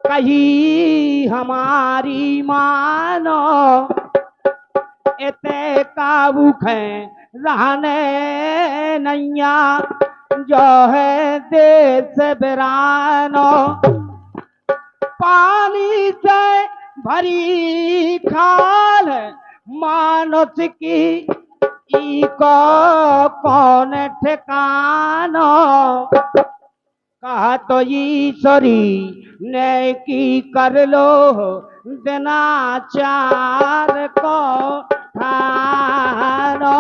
कही हमारी मानो इते काबू खे रहने नैया जो है देश बिरानो पानी से भरी खाल मानुष की इको कौन ठिकानो कहा तो ईश्वरी ने की कर लो दिनाचार को ठानो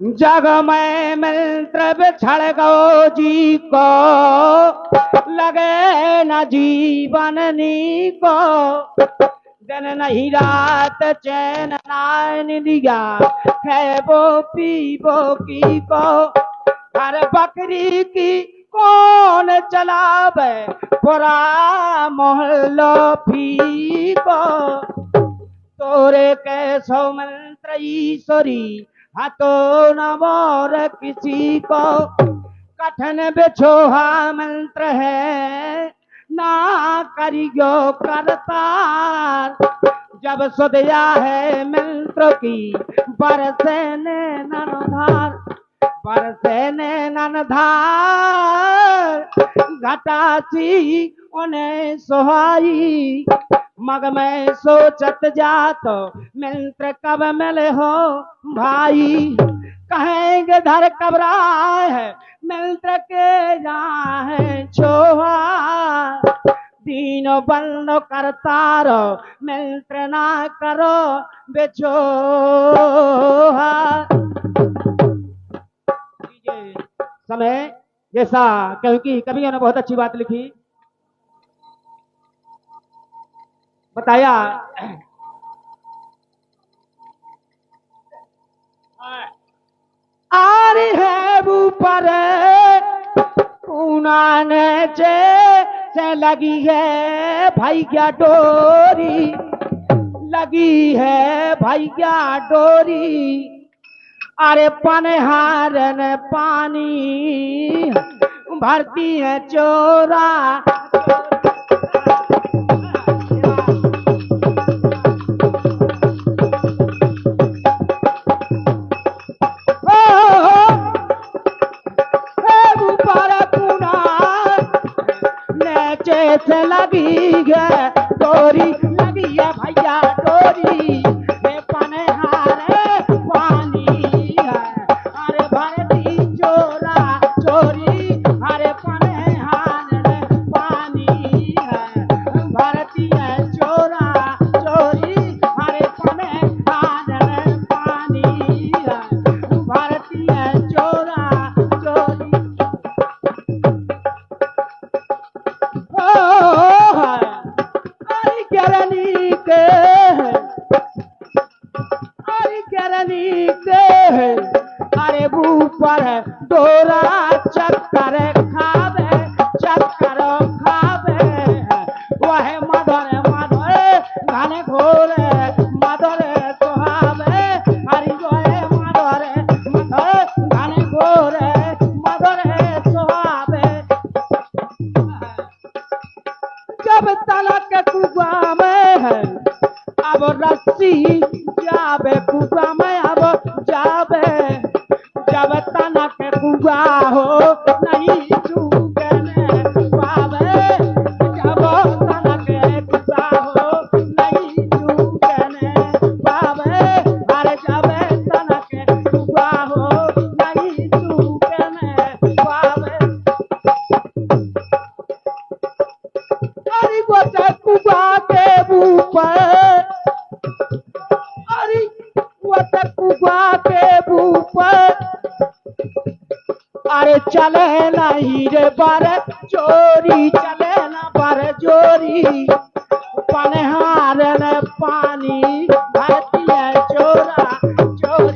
जग में मंत्र बिछड़ गो जी को लगे न जीवन नी को दिन नहीं रात चैन नाइन दिया खेबो पीबो की को हर बकरी की कौन चलावे पूरा मोहल्लो फी को तोरे कैसो मंत्र ईश्वरी हाथों न मोर किसी को कठिन बिछोहा मंत्र है ना करियो करतार जब सुधिया है मंत्र की बरसे नैनधार बरसे नैनधार घटासी उन्हें सुहाई मग में सोचत जात मंत्र कब मिले हो भाई कहेंगे धर कबराए है मंत्र के जाए छोहा दीनो बंद करता रो मंत्र ना करो बेचोहा समय जैसा क्योंकि कवि ने बहुत अच्छी बात लिखी बताया आ रही है ऊपर उन्होंने से लगी है भैया डोरी लगी है भैया डोरी अरे पनहारन पानी भरती है चोरा से लगी है डोरी लगी है भैया डोरी पनहारे पानी है अरे भरती चोरा चोरी अरे पनहारे पानी है भरती है चोरा चोरी अरे पनहारे पानी है भरती है चोरा चोरी अरे ऊपर डोरा चक्कर खावे चक्कर खावे वह मधुर मधुर घने घोर मधुर सुहावे हरि गोरे मधुर मधुर घने घोर मधुर सुहावे जब तलक कुआ में है अब रस्सी जावे कुआ में अब जावे जब तनक कुआ हो नहीं चूकने पावे जब तनक कुआ हो नहीं चूकने पावे हर जब तनक कुआ हो नहीं चूकने पावे अरे वो कुआ के ऊपर अरे वो कुआ के ऊपर अरे चले नहीं रे बर चोरी चले ना बर चोरी पनहार ने पानी भरती है चोरा चोरी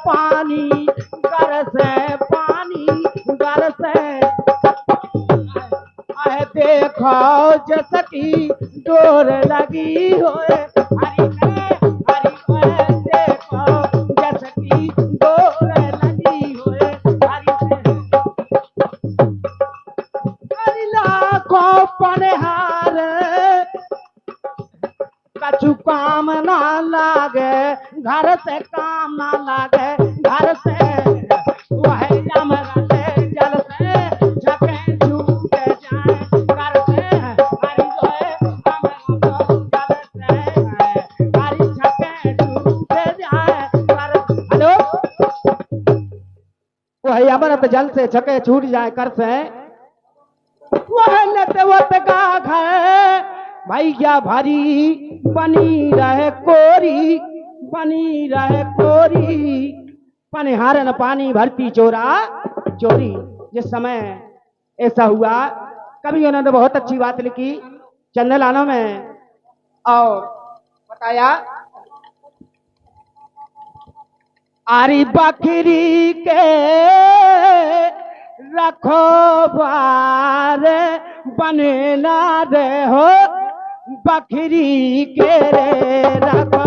पानी घर से पानी घर से देखो जसकी डोर लगी होए हरि में देखो जसकी डोर लगी होए हरि लाखों पनहार कछु काम ना लागे घर से काम ना लागे घर से वह यम रटे जल से झके झूठे जाए घर से हरि जोए हम जल से हरि झके झूठे जाए कर हेलो वह अमृत जल से झके छूट जाए कर से वह नतवत का घर भैया भारी बनी रहे कोरी बनी रहे कोरी पनिहारन पानी भरती चोरा चोरी। जिस समय ऐसा हुआ कभी उन्होंने बहुत अच्छी बात लिखी चंदलानों में और बताया आरी बकरी के रखो बार बने ना रे हो बकरी के रे रखो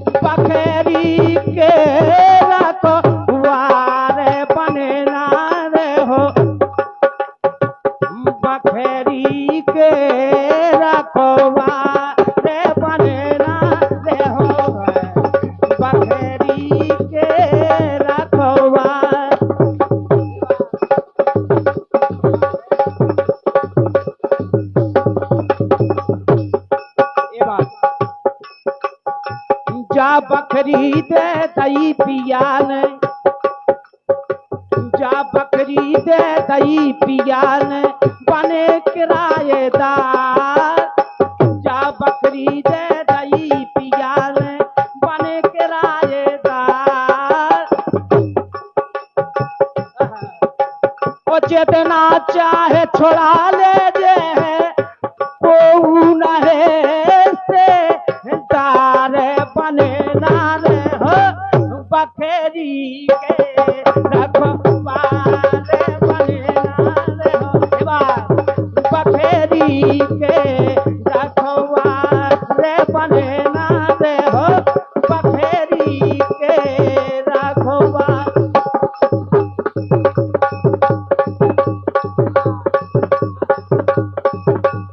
बकरी के रखो वारे बने ना रे हो बकरी के रखो वारे बने ना रे हो बकरी के रखो जा बकरी दे दई पियान जा बकरी दे दई पियान बने किराएदार जा बकरी दे दई पियान बने किराएदार ओ चेतना चाहे छोड़ा ले जे को नहे से तारे बने नारे हो बकरी के रखवारे बने नारे हो बकरी के रखवारे बने नारे हो बकरी के रखवारे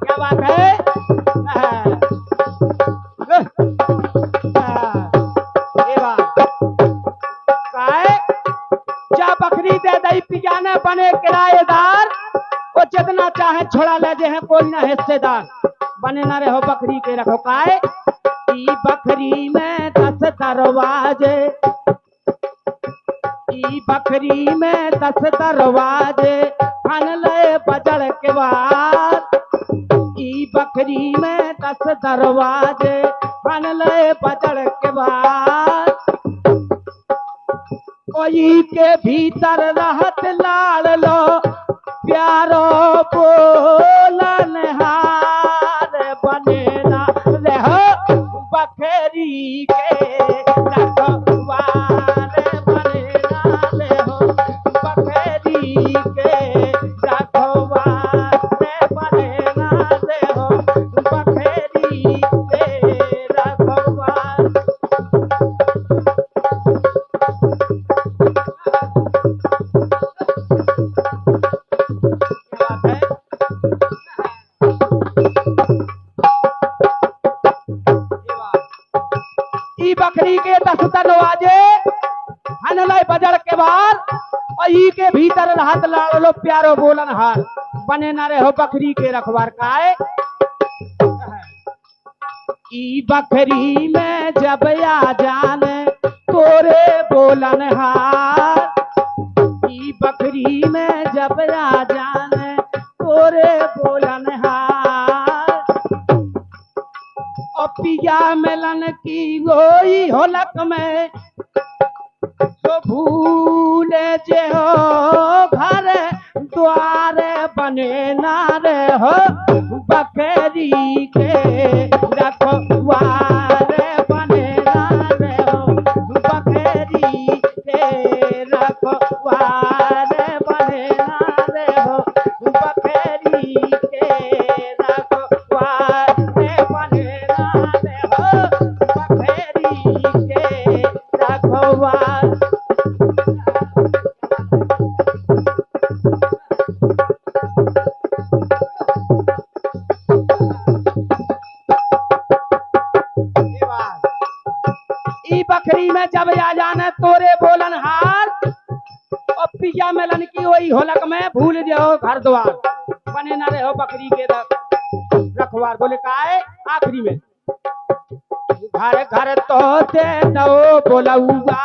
क्या बात है बकरी दे दई पिजाने बने किराएदार वो जितना चाहे छोड़ा ले जे है कोई ना हिस्सेदार बने ना रहो बकरी के रखो काय ई बकरी में 10 दरवाजे ई बकरी में 10 दरवाजे खन ले बजड़ के बाद ई बकरी में 10 दरवाजे खन ले बजड़ के बाद कोई के भीतर रहत लाल लो प्यारो बोलन हार बने ना रहो बकरी के रखवारे बने ना रहो बकरी के रखवारे बने ना रहो बकरी के रखवारे बकरी के 10 दरवाजे हनलय बजड़ के बार और ई के भीतर रहत लालो प्यारो बोलन हार बने ना रहो बकरी के रखवार काय ई बकरी में जब आ जाने तोरे बोलन हार ई बकरी में जब आ जाने तोरे बोलन हार और पिया मिलन की गोई होलक में तो भूले जे हो घर द्वार बने ना रे हो बकरी के रखवार बनेगा रे हो बकरी के रखवार बनेगा रे हो बकरी के रखवार बनेगा रे हो बकरी के रखवार। ई बकरी में जब आ जाने तोरे बोलन हार और पिया मेलन की वही होलक में भूल जाओ घर द्वार बने ना रहो बकरी के रखवार। बोले का है आखिरी में घर घर तो दे दो बोलौआ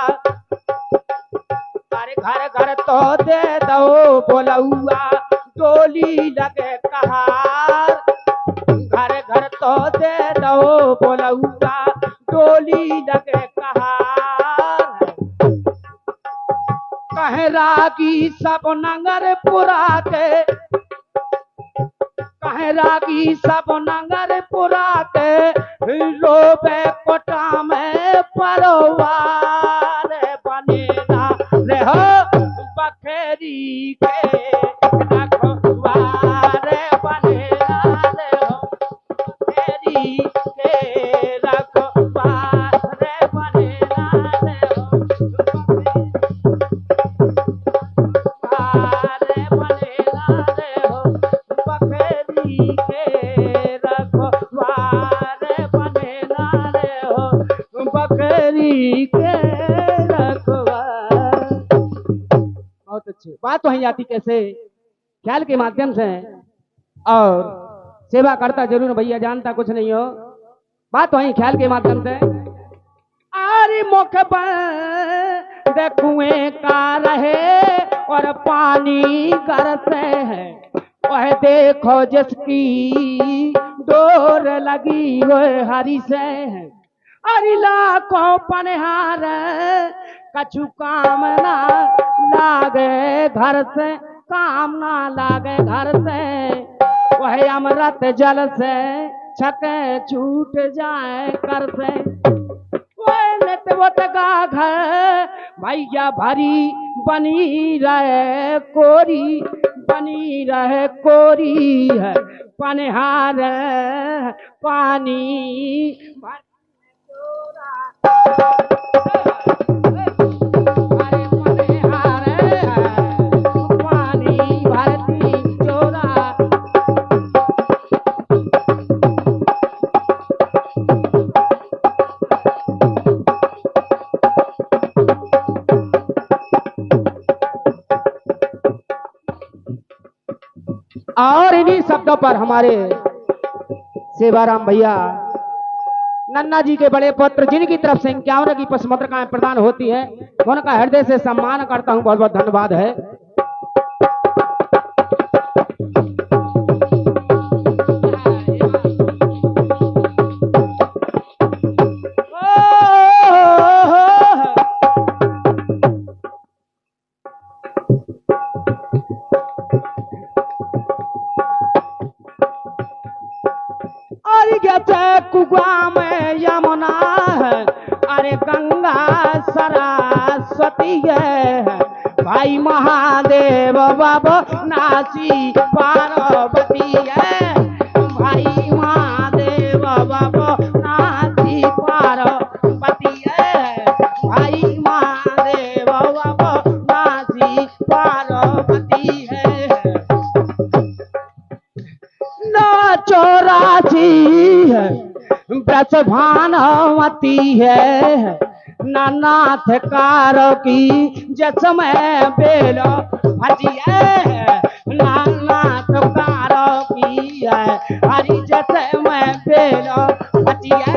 अरे घर घर तो दे दो बोलौआ डोली लगे कहार घर घर तो दे दो बोलौआ डोली लगे कहार। कहे रागी सब नंगर पुरा के कहे रागी सब नंगर पुरा के रोबे कोटा में परवार बनेगा रे हो बकरी के रखवार बनेगा रे हो बकरी के रखवार बनेगा रे हो बनेगा रे हो बकरी के रखवार बनेगा रे हो बकरी के रखवार। बहुत अच्छी बात वहीं आती कैसे ख्याल के माध्यम से और सेवा करता जरूर भैया जानता कुछ नहीं हो बात वहीं ख्याल के माध्यम से। आरी मुख कुएं का रहे और पानी गरसे है वह देखो जिसकी डोर लगी वो हरी से है। अरे लाखों पनहार कछु काम ना लागे घर से काम ना लागे घर से वह अमृत जल से छके छूट जाए कर से का घर भैया भरी बनी रहे कोरी है पनहार पानी और इन्हीं शब्दों पर हमारे सेवाराम भैया नन्ना जी के बड़े पुत्र जिनकी तरफ से 51 की पसमद्रिकाएं प्रदान होती है उनका हृदय से सम्मान करता हूं। बहुत बहुत धन्यवाद है। कुआ में यमुना है अरे गंगा सरस्वती है भाई महादेव बाबा नासी पार्वती है भाई महादेव बाबा नासी पार्वती है भाई महादेव बाबा नासी पार्वती है। ना चौरासी है ब्रज भानुमती है नानाथ कारो की जसमय बेलो भजिए नानाथ कारो की है हरि जसमय बेलो भजिए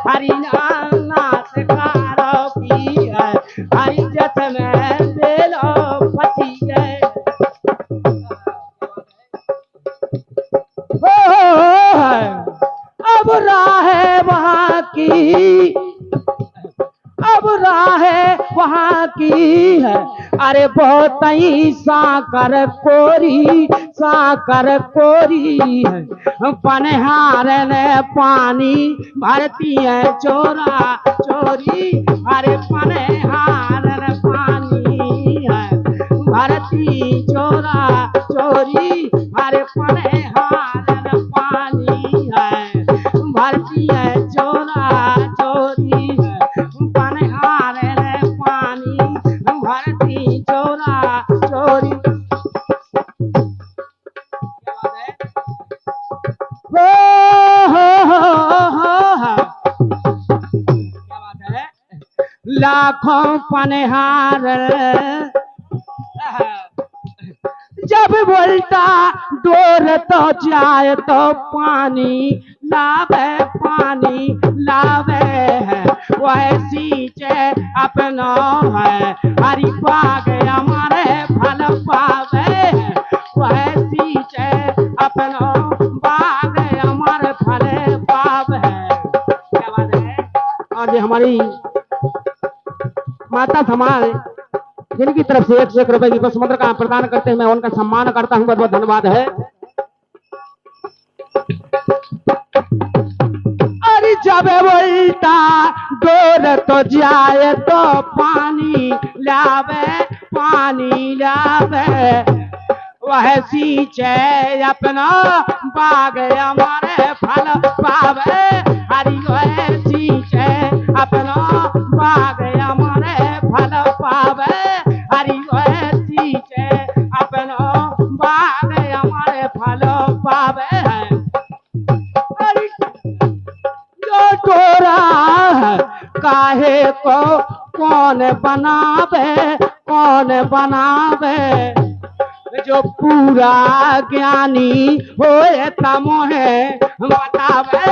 हरि नानाथ कारो की है हरि जसमय बेलो भजिए। अब राह वहाँ की है अरे बहुत ही साकर कोरी साकर कोरी पनहार ने पानी भरती है चोरा चोरी अरे पनहार ने पानी है भरती चोरा चोरी अरे पनहार ने पानी है भरती है चोरा चोरी पनहार ने पानी भरती चोरा चोरी लाखों पनहार जब बोलता डोर तो जाए तो पानी लावे है वैसी चे अपना है हरी बाग हमारे फल पावे है वैसी चे अपना बाग हमारे फल पावे है। क्या बात है। और हमारी माता समाज जिनकी तरफ से 101 रुपए की पसमंत्र का प्रदान करते हैं मैं उनका सम्मान करता हूं। बहुत बहुत धन्यवाद है। अरे जब बोलता डोर तो जाए तो पानी लावे वह सींचे अपना बाग हमारे फल पावे हरी वह सींचे अपना बाग हमारे फल पावे हरी वह सींचे अपना बाग हमारे फल पावे हरी जो टोरा काहे को कौन बनावे जो पूरा ज्ञानी होए तमोहे बतावे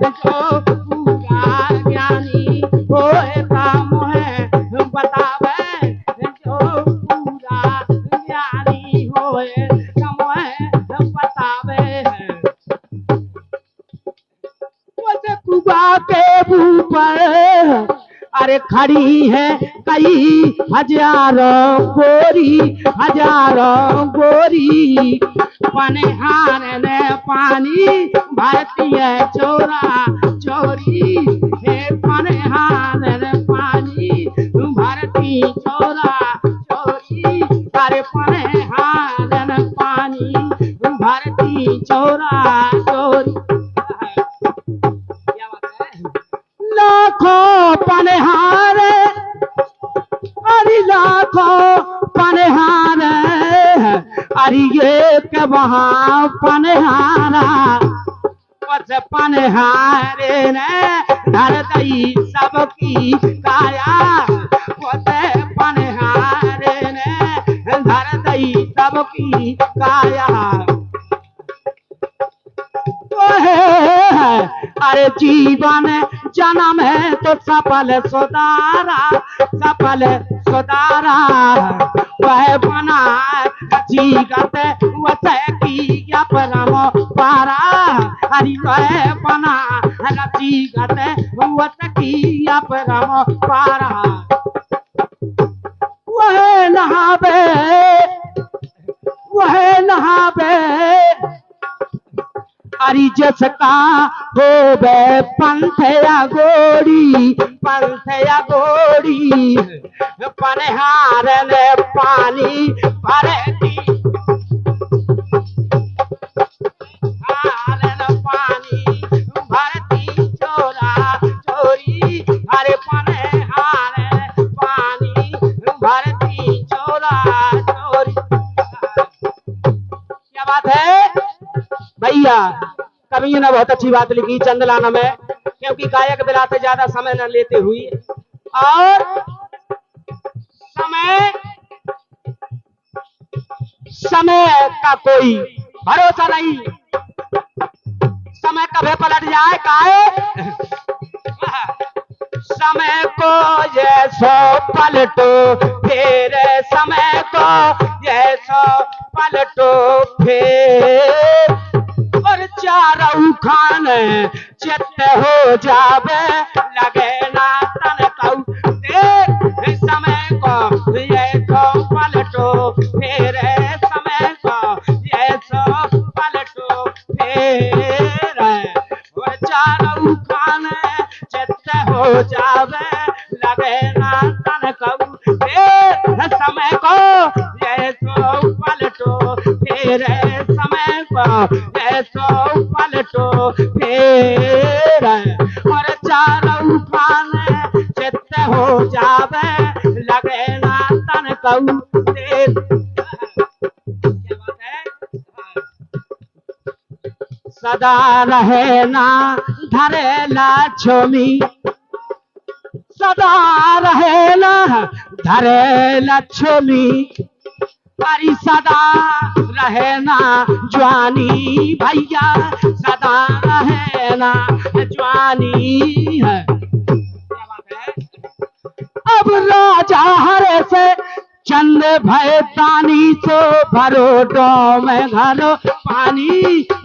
जो पूरा ज्ञानी होए तमोहे बतावे जो पूरा ज्ञानी होए तमोहे बतावे वो कुबा के ऊपर अरे खड़ी है कई हजारों गोरी पनहार ने पानी भरती है चोरा चोरी हे पनहार ने पानी भरती चोरा चोरी अरे पनहार ने पानी भरती चोरा चोरी। लाखों पनहार अरे लाखों पनहार अरे ये के वहाँ पनहारा बस पनहारे ने धर दई सबकी काया बस पनहारे ने धर दई सबकी काया अरे जीवन जन्म है तो सफल सुधारा वह बना जीगत वत की परम पारा हरि वह बना जीगत वत की परम पारा वह नहावे अरि जसका हो बे पंथ या गोड़ी पनहार ने पानी भरती पानी भरती चोरा चोरी अरे पनहार पानी भरती चोरा चोरी। क्या बात है भैया। कवियों ने बहुत अच्छी बात लिखी चंदलाना में क्योंकि गायक बिलाते ज्यादा समय न लेते हुए और समय का कोई भरोसा नहीं समय कभी पलट जाए काहे समय को ये सो पलटो फिर समय को ये सो पलटो फिर और चारों खान चित्त हो जावे लगे ना तन कऊ देख समय को ये सो पलटो फिर समय को ये जावे लगे ना तन कहूँ समय को ये तो पलटो फिर समय को ये तो पलटो फिर और चारों खाने चित्त हो जावे लगे ना तन कहूँ सदा रहे ना धरे लक्ष्मी सदा रहे ना धरे लक्ष्मी अरे सदा रहे ना जवानी भैया सदा रहे ना जवानी है अब राजा हरे से चंद भय तानी सो भरो डो में घरो पानी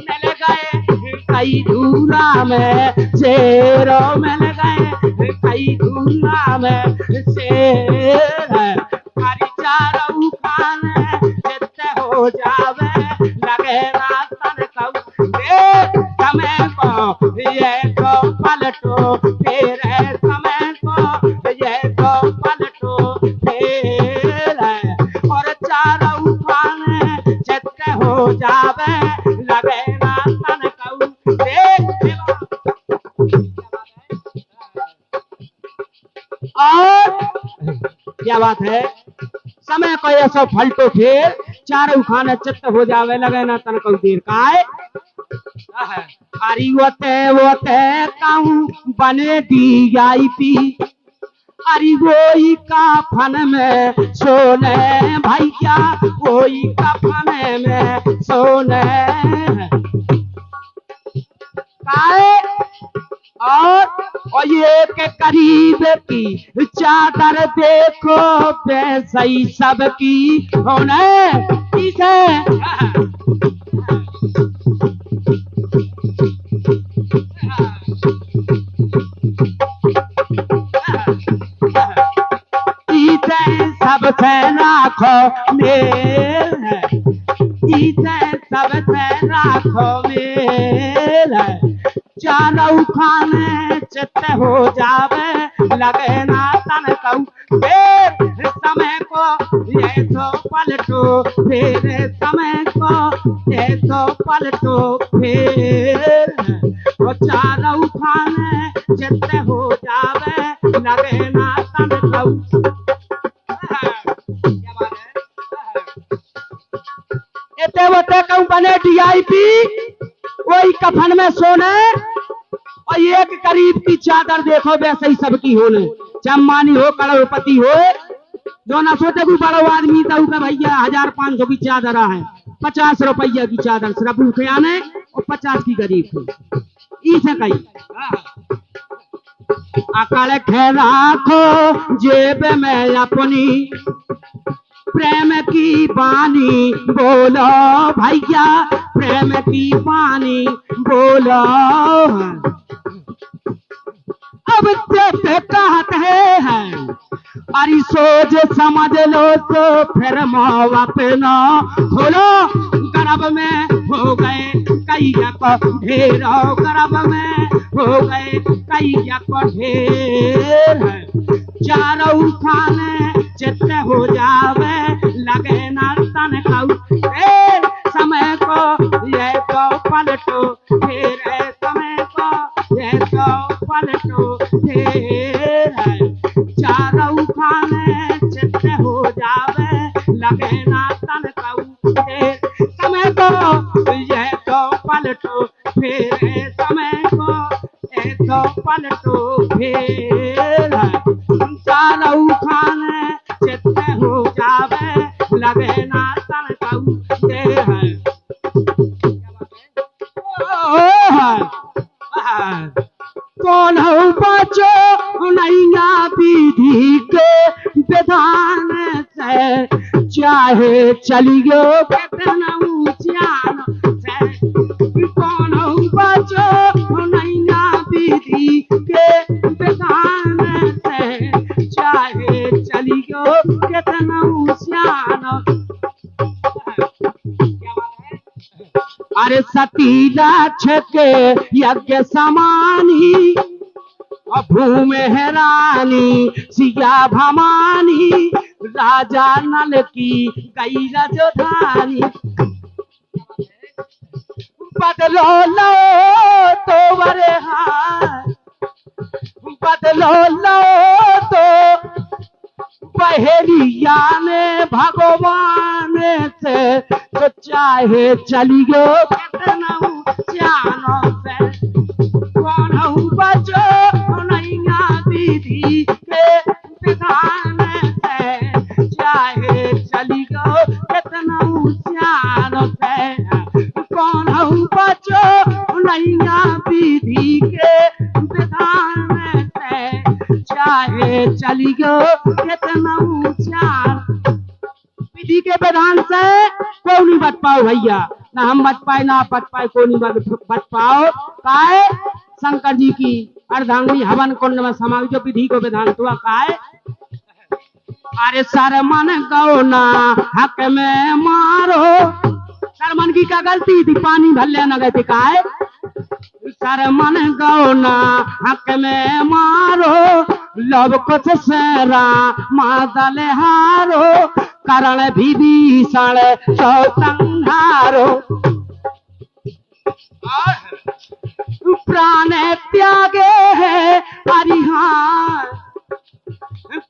मिल गए कई धूरा में शेरों मिल गए कई धूरा में शेर हरी चारों खाने जितने हो जावे लगे ना तन कहूँ समय को ये तो पलटो फिर समय को ये तो पलटो फिर और चारों खाने जितने हो जावे लगे ना तन कहूँ और क्या बात है समय को ये सब फलटो फिर चारों खाने चित्त हो जावे लगे ना तन कहूँ देर का है अरे वो कहूँ बने DIP अरे वही का फन में सोने भैया वही का फन में सोने और ये के करीब की चादर देखो सही सबकी होने इसे सबसे राखो मेल है इसे सबसे राखो मेल है चारों खाने चित्त हो जावे लगे ना तन कहूँ फिर समय को ये तो पलटो फिर समय को ये तो पलटो फिर वो चारों खाने चित्त हो जावे लगे ना तन कहूँ कहूँ बने DIP वही कफन में सोने और एक करीब की चादर देखो वैसे ही सबकी होने चम्मानी हो करोड़पति हो जो ना सोचे कोई बड़ा आदमी तो भैया 1500 की चादर है 50 रुपया की चादर सिर्फ भूखे आने और 50 की गरीब को इसे कही अकड़ खे राखो जेब में अपनी प्रेम की बानी बोलो भैया प्रेम की बानी बोलो अब कहते हैं अरे सोच समझ लो तो फिर माँ अपना खोलो गर्भ में हो गए कई ढेरों गर्भ में हो गए कई ढेर चारों खाने चित्त हो जावे लगे ना तन कहूँ समय को ये तो पलटो फिर समय को ये तो पलटो फिर चारों खाने चित्त हो जावे लगे ना तन कहूँ समय को ये तो पलटो फिर समय को ये तो पलटो फिर चारों खाने चित्त हो जावे लगे ना तन कहूँ कौन हो बचो नैया विधि के विधान से चाहे चलियो कितना ऊंचान से कौन हो बचो नैया विधि के विधान से चाहे चलियो कितना ऊंचान अरे सती लाछ के यज्ञ समान ही घूमे है रानी सिया भवानी, राजा नल की गई राजधानी। बदलो लो तो बरे हाथ, बदलो लो तो बहेलिया ने भगवान से, तो चाहे चली गो कितना जानो से, कौन बचो नैया दीदी के विधान से, चाहे चली गो कितना जानो से, कौन बचो नैया दीदी के विधान से, चाहे चली गो कितना विधि के विधान से कोई नहीं बच पाओ भैया, ना हम बच पाए ना बच पाए, कोई नहीं बच पाओ। काय शंकर जी की अर्धांगिनी हवन कुंड में समाधि जो विधि को विधान हुआ काय, अरे सरमन गौना हक में मारो, सरमन की क्या गलती थी, पानी भले न गए थे काय, सरमन गौना हक में मारो, लव कुछ सेरा मादल हारो, करण विभीषण सौतंहारो, प्राण त्यागे है हरिहार,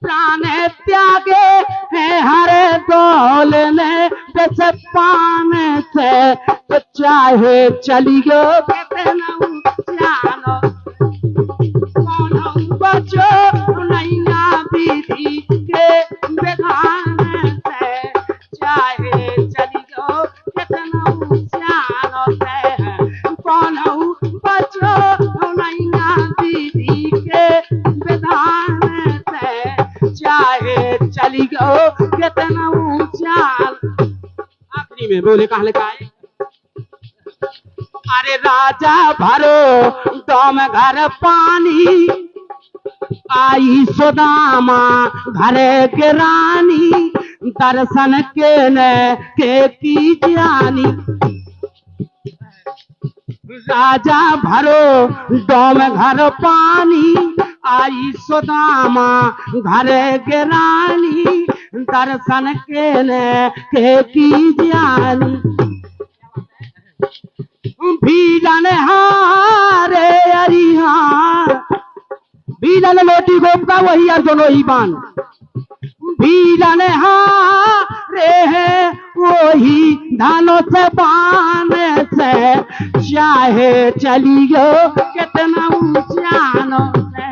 प्राण त्यागे है हरे दौल ने बस पान से, तो चाहे चली गो कितना जानो, कौन बचो नैया विधि के विधान से, चाहे चली गो कितना जानो से, कौन बचो नैया विधि के विधान से, चाहे चली गो कितना जान। आखिरी में बोले कहा लिखा है, अरे राजा भरो दम घर पानी, आई सुदामा घरे के रानी, दर्शन के न के की जानी, राजा भरो दम घर पानी, आई सुदामा घरे के रानी, दर्शन के न के की जानी, भीलन हारे अरिहार, भीलन लोटी गोप का वही अर्जुन ही बान, भीलन हारे है वही धानों से बान से, चाहे चली गो कितना जानो से,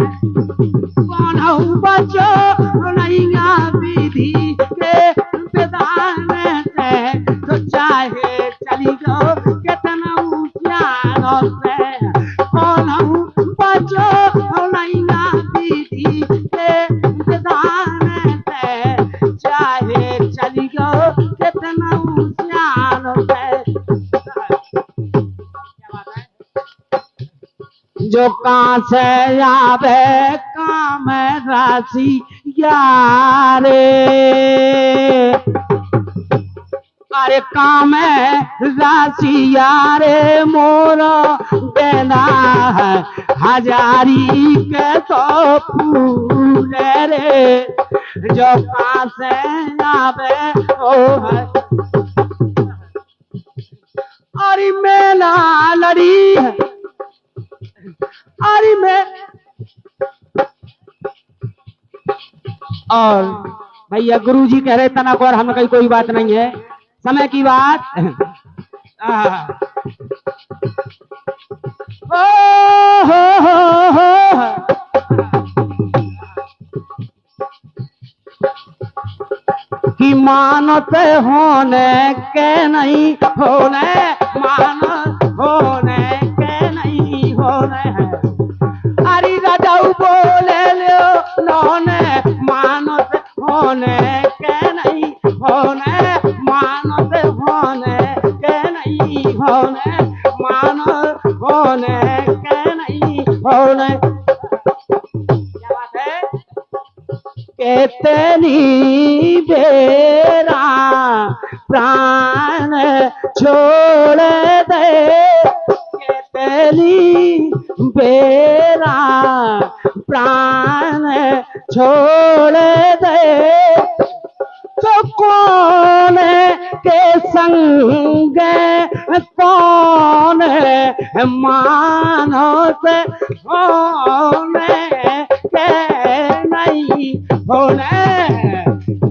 कौन बचो नैया विधि के विधान से, तो चाहे चली गो कितना जानो से, कौन बचो नैया विधि के विधान से, चाहे चली गो कितना जानो से। जो कहाँ से आवे काम राशि यारे, अरे काम राशि यारे मोरा देना है, हजारी के तो फूल रे, जो कहाँ से आवे ओ है, अरे मेला लड़ी है, अरे मैं और भैया गुरुजी कह रहे तना को, और हमें कहीं कोई बात नहीं है, समय की बात। कि मानत होने के नहीं होने, मानत होने के नहीं होने, अरे राजाऊ बोले लो लोने, मानत होने के नहीं होने, मानत होने के नहीं होने, मानत होने के नहीं होने। क्या बात है, कितनी बेरा प्राण छोड़ दे, कितनी बेरा प्राण छोड़ दे तो कौन के संग कौन मानस होने के नहीं होने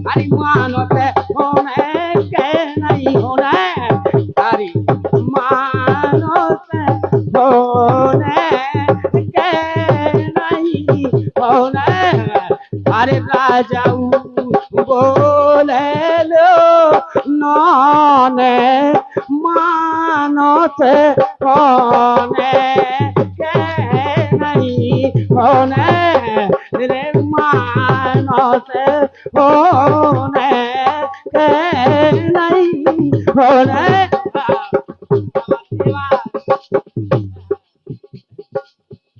हरि मानस होने के नहीं होने हरि मानस होने के नहीं होने अरे राजाऊ बोले लो नौने मानस होने के नहीं होने रे मानस होने के नहीं होने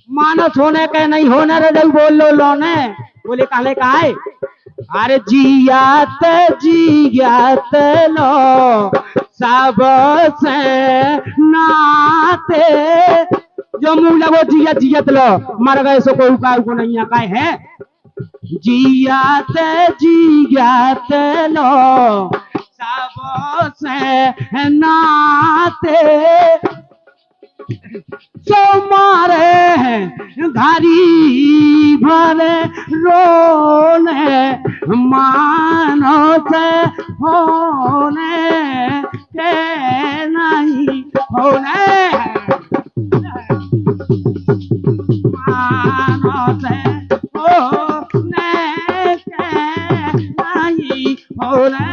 मानस होने के नहीं होने रे जब बोल लो लोने बोले काले का है अरे जियात लो सब से नाते जो मुंह लगो जियत लो मर गए सो कोई उका को नहीं आका है जियात लो सब से नाते सो मारे धारी भरे रोने मानस होने के नहीं होने मानस होने के नहीं होने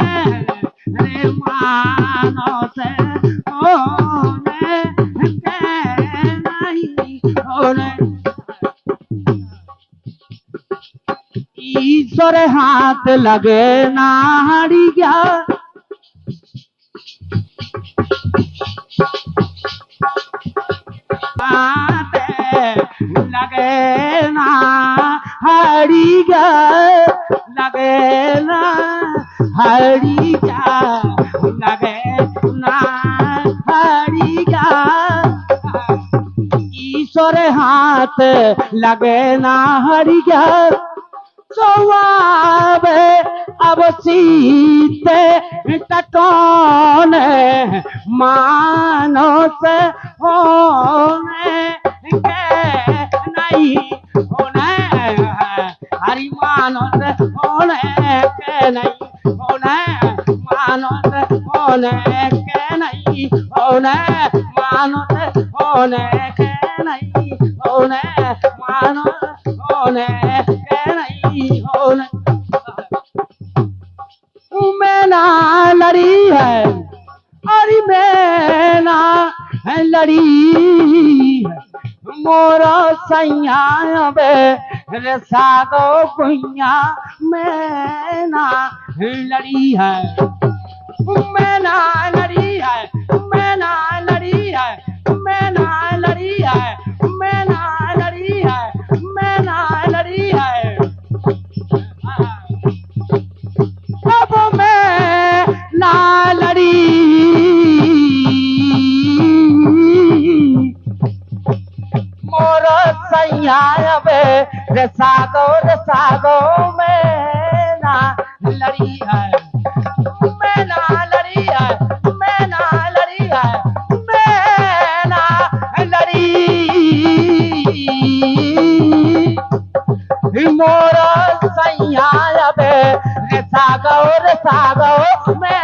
रे मानस होने ईश्वर हाथ लगे नाड़ी गया हाथ लगे ना हरी गया लगे ना हरी गया लगे ना हरी गया ईश्वर हाथ लगे ना हरी गया स्वाब अब सीते टटोने मानस होने के नहीं होने हरि मानस होने के नहीं होने मानस होने के नहीं होने मानस होने के नहीं होने मानस होने के नहीं होने मैना लड़ी है अरे मैना लड़ी है मोरा सैया बे सागो कुइया मैना लड़ी है मैना लड़ी है मैना लड़ी है मैना लड़ी है मैना लड़ी है मैना लड़ी है अब मैं ना लड़ी मोर सैया बे सागो में ना लड़ी है मैं ना लड़ी है मैं ना लड़ी है मैं ना लड़ी मोर सैया बे सागो में